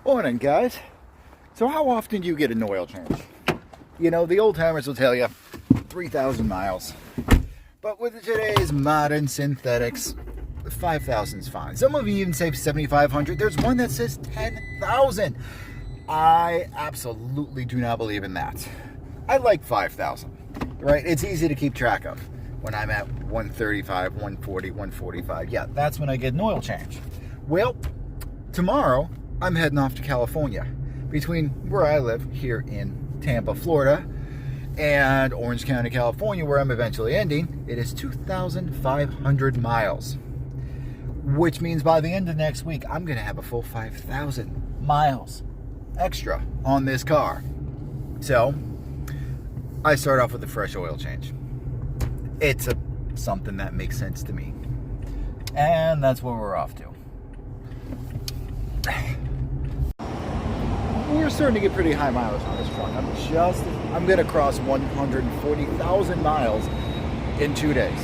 Morning, guys. So how often do you get an oil change? You know, the old timers will tell you 3,000 miles. But with today's modern synthetics, 5,000 is fine. Some of you even say 7,500. There's one that says 10,000. I absolutely do not believe in that. I like 5,000, right? It's easy to keep track of. When I'm at 135, 140, 145, yeah, that's when I get an oil change. Well, tomorrow, I'm heading off to California. Between where I live here in Tampa, Florida, and Orange County, California, where I'm eventually ending, it is 2,500 miles. Which means by the end of next week, I'm going to have a full 5,000 miles extra on this car. So, I start off with a fresh oil change. It's something that makes sense to me. And that's where we're off to. We're starting to get pretty high mileage on this truck. I'm going to cross 140,000 miles in 2 days.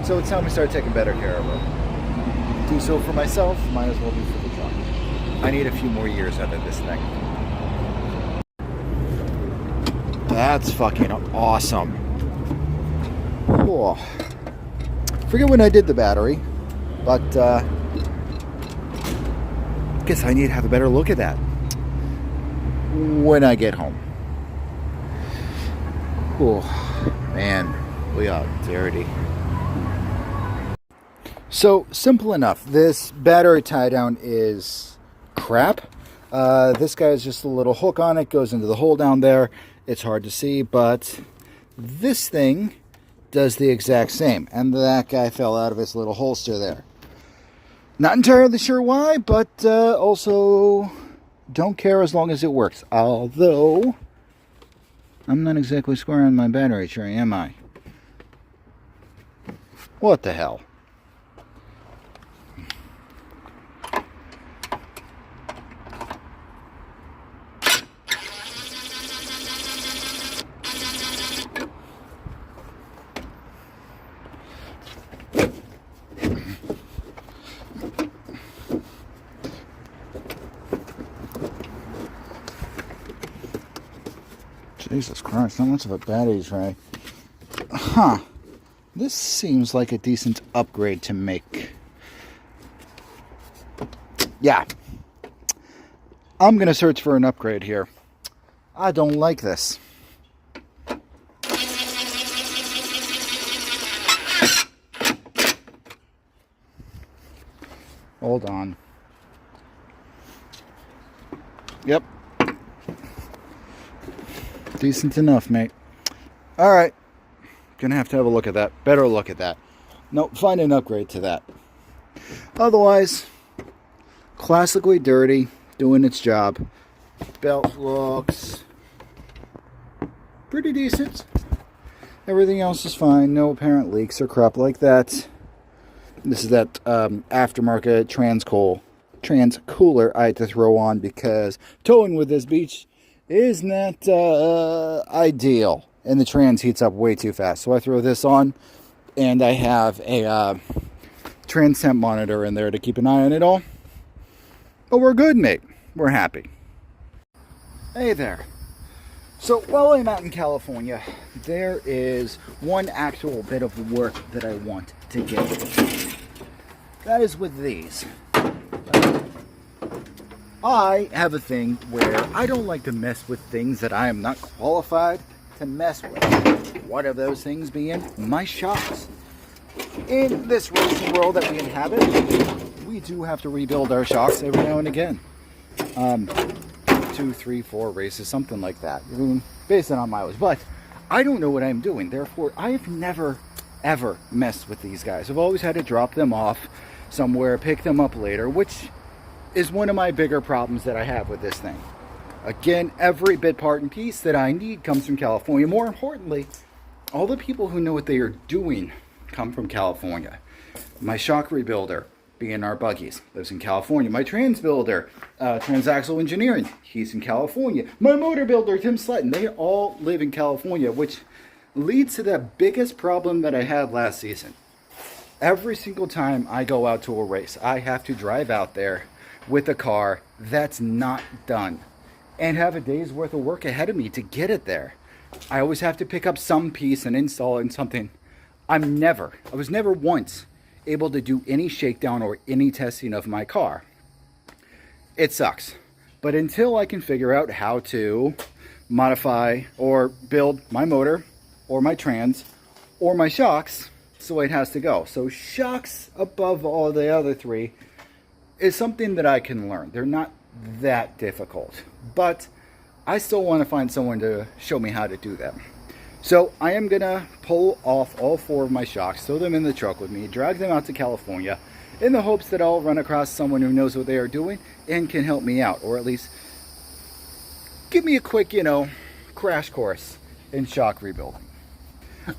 So it's time we start taking better care of her. Do so for myself, might as well do for the truck. I need a few more years out of this thing. That's fucking awesome. Cool. Forget when I did the battery, but guess I need to have a better look at that when I get home. Oh man, we are dirty. So simple enough. This battery tie down is crap. This guy is just a little hook on it, goes into the hole down there. It's hard to see, but this thing does the exact same. And that guy fell out of his little holster there. Not entirely sure why, but also don't care as long as it works. Although, I'm not exactly square on my battery tray, am I? What the hell? Jesus Christ, not much of a battery tray. Huh. This seems like a decent upgrade to make. Yeah. I'm going to search for an upgrade here. I don't like this. Hold on. Yep. Decent enough, mate. Alright. Gonna have to have a look at that. Better look at that. No, find an upgrade to that. Otherwise, classically dirty, doing its job. Belt looks pretty decent. Everything else is fine. No apparent leaks or crap like that. This is that aftermarket trans cooler I had to throw on because towing with this beach is not ideal, and the trans heats up way too fast. So I throw this on, and I have a trans temp monitor in there to keep an eye on it all. But we're good, mate. We're happy. Hey there. So while I'm out in California, there is one actual bit of work that I want to get. That is with these. I have a thing where I don't like to mess with things that I am not qualified to mess with. One of those things being my shocks. In this racing world that we inhabit, we do have to rebuild our shocks every now and again. 2, 3, 4 races, something like that, based on mileage. But I don't know what I'm doing. Therefore, I have never, ever messed with these guys. I've always had to drop them off somewhere, pick them up later, which is one of my bigger problems that I have with this thing. Again, every bit, part, and piece that I need comes from California. More importantly, all the people who know what they are doing come from California. My shock rebuilder, being our buggies, lives in California. My trans builder, Transaxle Engineering, he's in California. My motor builder, Tim Sletton, they all live in California, which leads to the biggest problem that I had last season. Every single time I go out to a race, I have to drive out there with a car that's not done and have a day's worth of work ahead of me to get it there. I always have to pick up some piece and install it in something. I was never once able to do any shakedown or any testing of my car. It sucks. But until I can figure out how to modify or build my motor or my trans or my shocks, that's the way it has to go. So shocks above all the other three is something that I can learn. They're not that difficult, but I still want to find someone to show me how to do them. So I am gonna pull off all 4 of my shocks, throw them in the truck with me, drag them out to California in the hopes that I'll run across someone who knows what they are doing and can help me out, or at least give me a quick, crash course in shock rebuilding.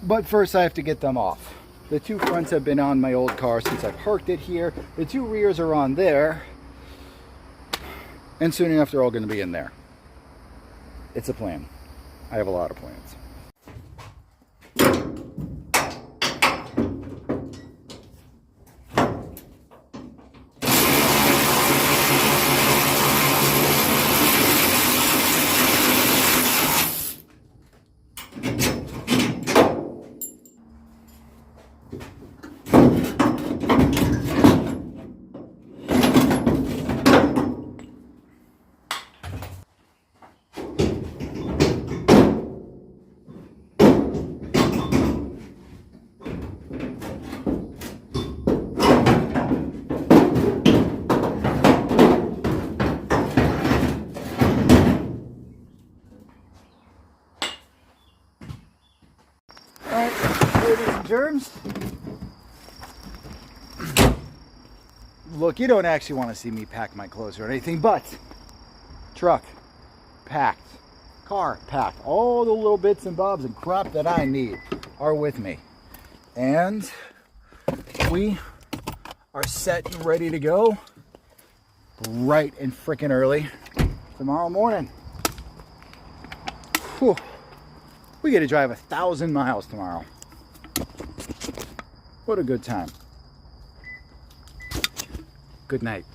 But first I have to get them off. The 2 fronts have been on my old car since I parked it here. The 2 rears are on there. And soon enough they're all going to be in there. It's a plan. I have a lot of plans. Ladies and germs, look, you don't actually want to see me pack my clothes or anything, but truck packed, car packed, all the little bits and bobs and crap that I need are with me, and we are set and ready to go bright and freaking early tomorrow morning. Whew. We get to drive 1,000 miles tomorrow. What a good time. Good night.